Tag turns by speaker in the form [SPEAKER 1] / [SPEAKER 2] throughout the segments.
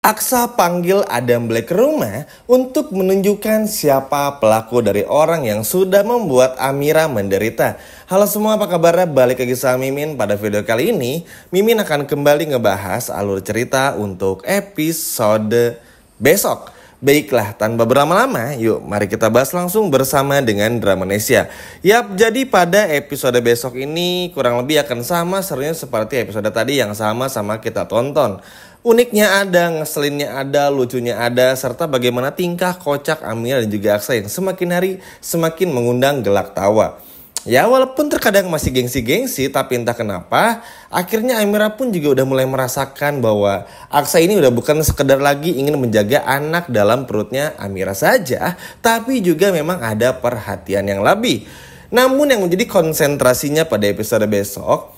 [SPEAKER 1] Aksa panggil Adam Black ke rumah untuk menunjukkan siapa pelaku dari orang yang sudah membuat Amira menderita. Halo semua, apa kabar? Balik lagi sama Mimin. Pada video kali ini, Mimin akan kembali ngebahas alur cerita untuk episode besok. Baiklah, tanpa berlama-lama, yuk mari kita bahas langsung bersama dengan Dramanesia. Yap, jadi pada episode besok ini kurang lebih akan sama serunya seperti episode tadi yang sama-sama kita tonton. Uniknya ada, ngeselinnya ada, lucunya ada, serta bagaimana tingkah kocak Amira dan juga Aksa yang semakin hari semakin mengundang gelak tawa. Ya walaupun terkadang masih gengsi-gengsi, tapi entah kenapa akhirnya Amira pun juga udah mulai merasakan bahwa Aksa ini udah bukan sekedar lagi ingin menjaga anak dalam perutnya Amira saja, tapi juga memang ada perhatian yang lebih. Namun yang menjadi konsentrasinya pada episode besok,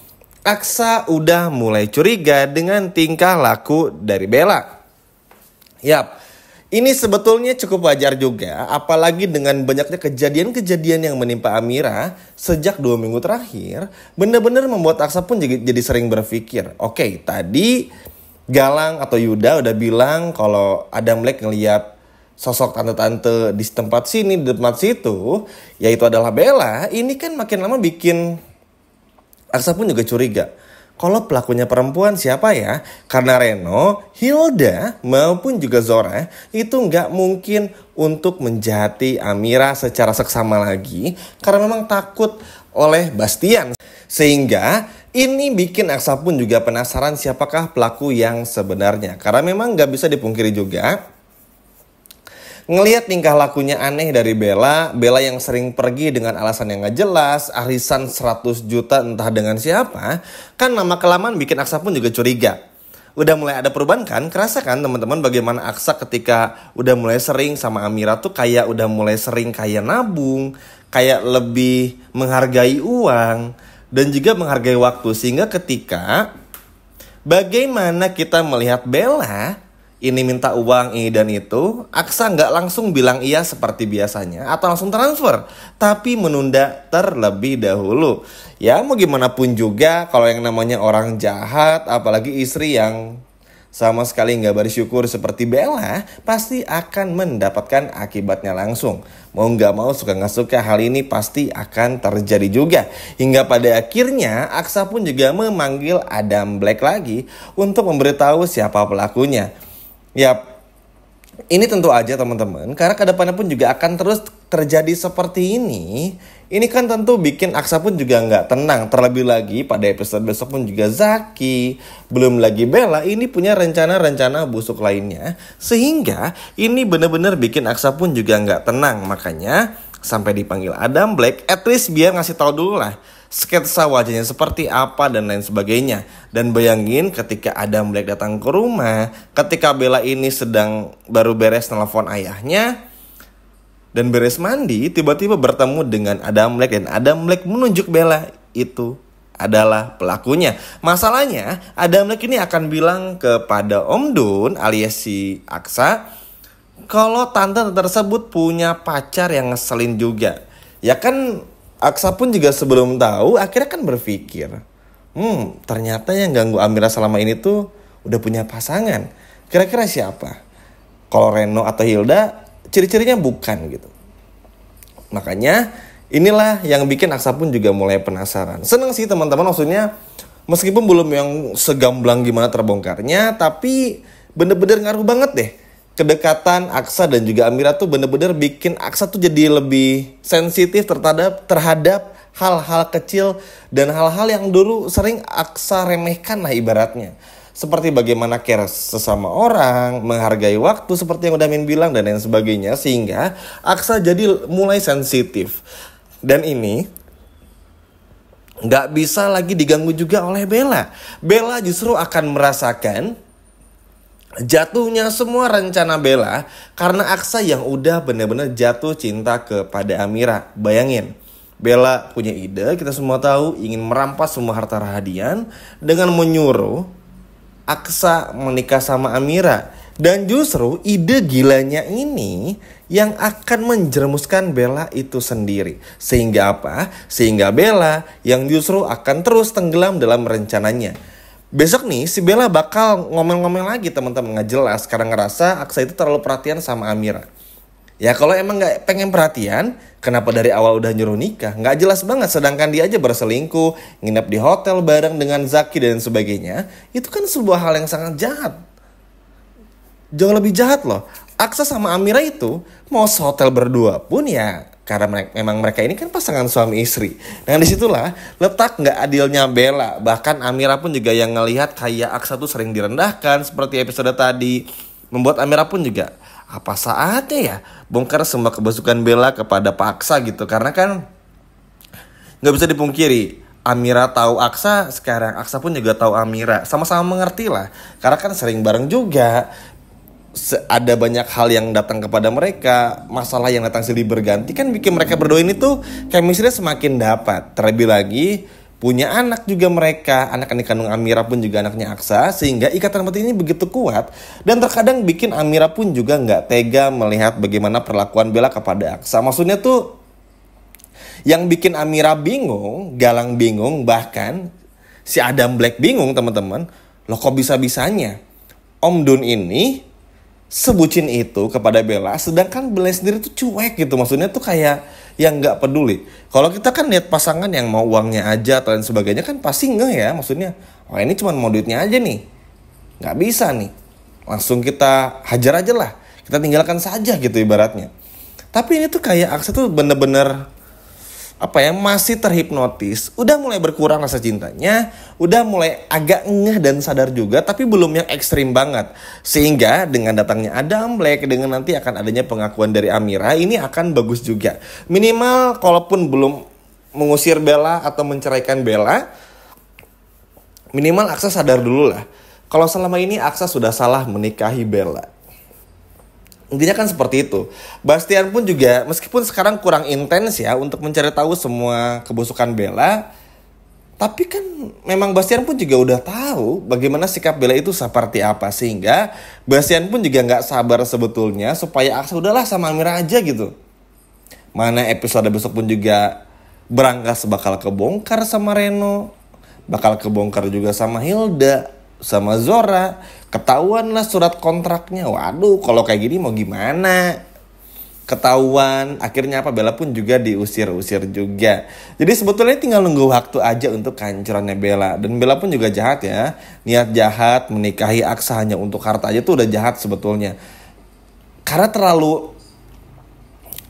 [SPEAKER 1] Aksa udah mulai curiga dengan tingkah laku dari Bella. Yap, ini sebetulnya cukup wajar juga, apalagi dengan banyaknya kejadian-kejadian yang menimpa Amira sejak 2 minggu terakhir, benar-benar membuat Aksa pun jadi sering berpikir, oke, tadi Galang atau Yuda udah bilang kalau Adam Black ngeliat sosok tante-tante di tempat sini, di tempat situ, yaitu adalah Bella. Ini kan makin lama bikin Aksa pun juga curiga, kalau pelakunya perempuan siapa ya? Karena Reno, Hilda, maupun juga Zora itu nggak mungkin untuk menjahati Amira secara seksama lagi karena memang takut oleh Bastian. Sehingga ini bikin Aksa pun juga penasaran siapakah pelaku yang sebenarnya. Karena memang nggak bisa dipungkiri juga, ngelihat tingkah lakunya aneh dari Bella yang sering pergi dengan alasan yang gak jelas, arisan 100 juta entah dengan siapa, kan lama-kelamaan bikin Aksa pun juga curiga. Udah mulai ada perubahan kan? Kerasa kan teman-teman bagaimana Aksa ketika udah mulai sering sama Amira tuh kayak udah mulai sering kayak nabung, kayak lebih menghargai uang, dan juga menghargai waktu. Sehingga ketika bagaimana kita melihat Bella ini minta uang ini dan itu, Aksa nggak langsung bilang iya seperti biasanya atau langsung transfer, tapi menunda terlebih dahulu. Ya mau gimana pun juga kalau yang namanya orang jahat, apalagi istri yang sama sekali nggak bersyukur seperti Bella, pasti akan mendapatkan akibatnya langsung. Mau nggak mau, suka nggak suka, hal ini pasti akan terjadi juga. Hingga pada akhirnya Aksa pun juga memanggil Adam Black lagi untuk memberitahu siapa pelakunya. Yap, ini tentu aja teman-teman, karena kedepannya pun juga akan terus terjadi seperti ini. Ini kan tentu bikin Aksa pun juga nggak tenang. Terlebih lagi pada episode besok pun juga Zaki, belum lagi Bella ini punya rencana-rencana busuk lainnya. Sehingga ini benar-benar bikin Aksa pun juga nggak tenang. Makanya sampai dipanggil Adam Black, at least biar ngasih tahu dulu lah sketsa wajahnya seperti apa dan lain sebagainya. Dan bayangin ketika Adam Black datang ke rumah, ketika Bella ini sedang baru beres telepon ayahnya dan beres mandi, tiba-tiba bertemu dengan Adam Black dan Adam Black menunjuk Bella itu adalah pelakunya. Masalahnya Adam Black ini akan bilang kepada Om Dun alias si Aksa kalau tante tersebut punya pacar yang ngeselin juga. Ya kan Aksa pun juga sebelum tahu akhirnya kan berpikir, ternyata yang ganggu Amira selama ini tuh udah punya pasangan. Kira-kira siapa? Kalau Reno atau Hilda, ciri-cirinya bukan gitu. Makanya inilah yang bikin Aksa pun juga mulai penasaran. Seneng sih teman-teman, maksudnya meskipun belum yang segamblang gimana terbongkarnya, tapi bener-bener ngaruh banget deh. Kedekatan Aksa dan juga Amira tuh bener-bener bikin Aksa tuh jadi lebih sensitif terhadap hal-hal kecil dan hal-hal yang dulu sering Aksa remehkan lah ibaratnya. Seperti bagaimana care sesama orang, menghargai waktu seperti yang udah Min bilang dan lain sebagainya. Sehingga Aksa jadi mulai sensitif. Dan ini gak bisa lagi diganggu juga oleh Bella. Bella justru akan merasakan jatuhnya semua rencana Bella karena Aksa yang udah benar-benar jatuh cinta kepada Amira. Bayangin, Bella punya ide, kita semua tahu, ingin merampas semua harta Rahadian dengan menyuruh Aksa menikah sama Amira. Dan justru ide gilanya ini yang akan menjerumuskan Bella itu sendiri. Sehingga apa? Sehingga Bella yang justru akan terus tenggelam dalam rencananya. Besok nih si Bella bakal ngomel-ngomel lagi teman-teman, nggak jelas karena ngerasa Aksa itu terlalu perhatian sama Amira. Ya kalau emang nggak pengen perhatian, kenapa dari awal udah nyuruh nikah? Nggak jelas banget, sedangkan dia aja berselingkuh, nginep di hotel bareng dengan Zaki dan sebagainya. Itu kan sebuah hal yang sangat jahat. Jauh lebih jahat loh. Aksa sama Amira itu mau sehotel berdua pun ya karena memang mereka ini kan pasangan suami istri. Dan disitulah letak nggak adilnya Bella. Bahkan Amira pun juga yang ngelihat kayak Aksa tuh sering direndahkan seperti episode tadi. Membuat Amira pun juga, apa saatnya ya bongkar semua kebusukan Bella kepada Pak Aksa gitu. Karena kan nggak bisa dipungkiri, Amira tahu Aksa, sekarang Aksa pun juga tahu Amira. Sama-sama mengerti lah, karena kan sering bareng juga. Ada banyak hal yang datang kepada mereka, masalah yang datang silih berganti kan bikin mereka berdua ini tuh chemistry semakin dapat. Terlebih lagi punya anak juga mereka, anak yang dikandung Amira pun juga anaknya Aksa, sehingga ikatan batin ini begitu kuat. Dan terkadang bikin Amira pun juga nggak tega melihat bagaimana perlakuan Bella kepada Aksa. Maksudnya tuh yang bikin Amira bingung, Galang bingung, bahkan si Adam Black bingung teman-teman. Loh kok bisa-bisanya Om Dun ini sebucin itu kepada Bella, sedangkan Bella sendiri tuh cuek gitu. Maksudnya tuh kayak yang nggak peduli. Kalau kita kan lihat pasangan yang mau uangnya aja atau lain sebagainya kan pasti ngeh ya. Maksudnya, oh ini cuma mau duitnya aja nih, nggak bisa nih, langsung kita hajar aja lah, kita tinggalkan saja gitu ibaratnya. Tapi ini tuh kayak Aksa tuh bener-bener masih terhipnotis, udah mulai berkurang rasa cintanya, udah mulai agak ngeh dan sadar juga, tapi belum yang ekstrim banget. Sehingga dengan datangnya Adam Black, dengan nanti akan adanya pengakuan dari Amira, ini akan bagus juga. Minimal kalaupun belum mengusir Bella atau menceraikan Bella, minimal Aksa sadar dulu lah, kalau selama ini Aksa sudah salah menikahi Bella. Intinya kan seperti itu. Bastian pun juga meskipun sekarang kurang intens ya untuk mencari tahu semua kebusukan Bella, tapi kan memang Bastian pun juga udah tahu bagaimana sikap Bella itu seperti apa, sehingga Bastian pun juga nggak sabar sebetulnya supaya Aksa udahlah sama Amira aja gitu. Mana episode besok pun juga Berangkas bakal kebongkar sama Reno, bakal kebongkar juga sama Hilda, sama Zora. Ketahuan lah surat kontraknya. Waduh, kalau kayak gini mau gimana? Ketahuan. Akhirnya Bella pun juga diusir-usir juga. Jadi sebetulnya tinggal nunggu waktu aja untuk kehancurannya Bella. Dan Bella pun juga jahat ya. Niat jahat menikahi Aksa hanya untuk harta aja tuh udah jahat sebetulnya. Karena terlalu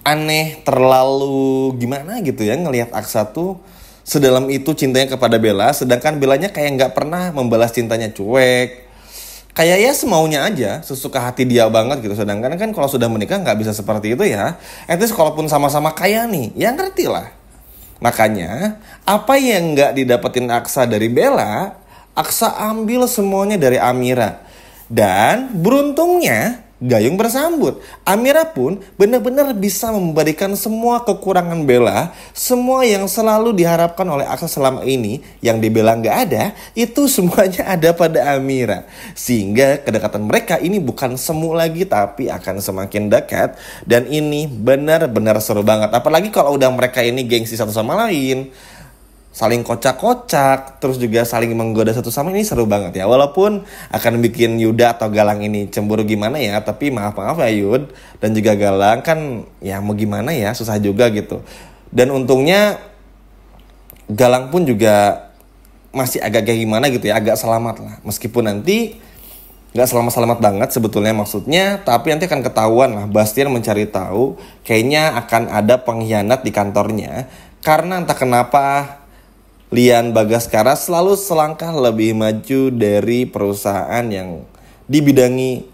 [SPEAKER 1] aneh, terlalu gimana gitu ya ngelihat Aksa tuh sedalam itu cintanya kepada Bella, sedangkan Bellanya kayak nggak pernah membalas cintanya, cuek. Kayak ya semaunya aja, sesuka hati dia banget gitu. Sedangkan kan kalau sudah menikah nggak bisa seperti itu ya. At least kalaupun sama-sama kaya nih, ya ngerti lah. Makanya apa yang nggak didapetin Aksa dari Bella, Aksa ambil semuanya dari Amira. Dan beruntungnya gayung bersambut. Amira pun benar-benar bisa memberikan semua kekurangan Bella, semua yang selalu diharapkan oleh Aksa selama ini yang di Bella nggak ada, itu semuanya ada pada Amira. Sehingga kedekatan mereka ini bukan semu lagi, tapi akan semakin dekat. Dan ini benar-benar seru banget. Apalagi kalau udah mereka ini gengsi satu sama lain, saling kocak-kocak, terus juga saling menggoda satu sama, ini seru banget ya. Walaupun akan bikin Yuda atau Galang ini cemburu gimana ya, tapi maaf-maaf ya Yud dan juga Galang kan ya mau gimana ya, susah juga gitu. Dan untungnya Galang pun juga masih agak kayak gimana gitu ya, agak selamat lah. Meskipun nanti gak selamat-selamat banget sebetulnya maksudnya, tapi nanti akan ketahuan lah. Bastian mencari tahu kayaknya akan ada pengkhianat di kantornya, karena entah kenapa Lian Bagaskara selalu selangkah lebih maju dari perusahaan yang dibidangi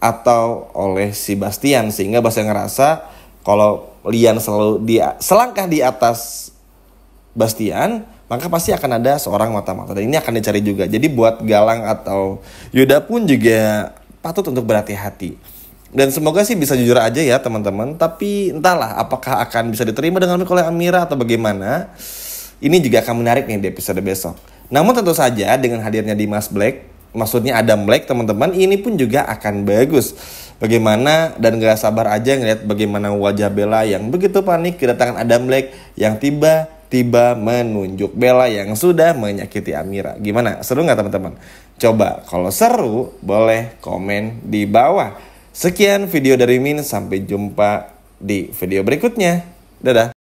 [SPEAKER 1] atau oleh si Bastian, sehingga Bastian ngerasa kalau Lian selalu selangkah di atas Bastian, maka pasti akan ada seorang mata-mata, dan ini akan dicari juga. Jadi buat Galang atau Yuda pun juga patut untuk berhati-hati. Dan semoga sih bisa jujur aja ya teman-teman. Tapi entahlah apakah akan bisa diterima dengan oleh Amira atau bagaimana. Ini juga akan menarik nih di episode besok. Namun tentu saja dengan hadirnya Dimas Black, maksudnya Adam Black teman-teman, ini pun juga akan bagus. Bagaimana, dan gak sabar aja ngeliat bagaimana wajah Bella yang begitu panik kedatangan Adam Black yang tiba menunjuk Bella yang sudah menyakiti Amira. Gimana? Seru nggak teman-teman? Coba kalau seru boleh komen di bawah. Sekian video dari Min, sampai jumpa di video berikutnya. Dadah.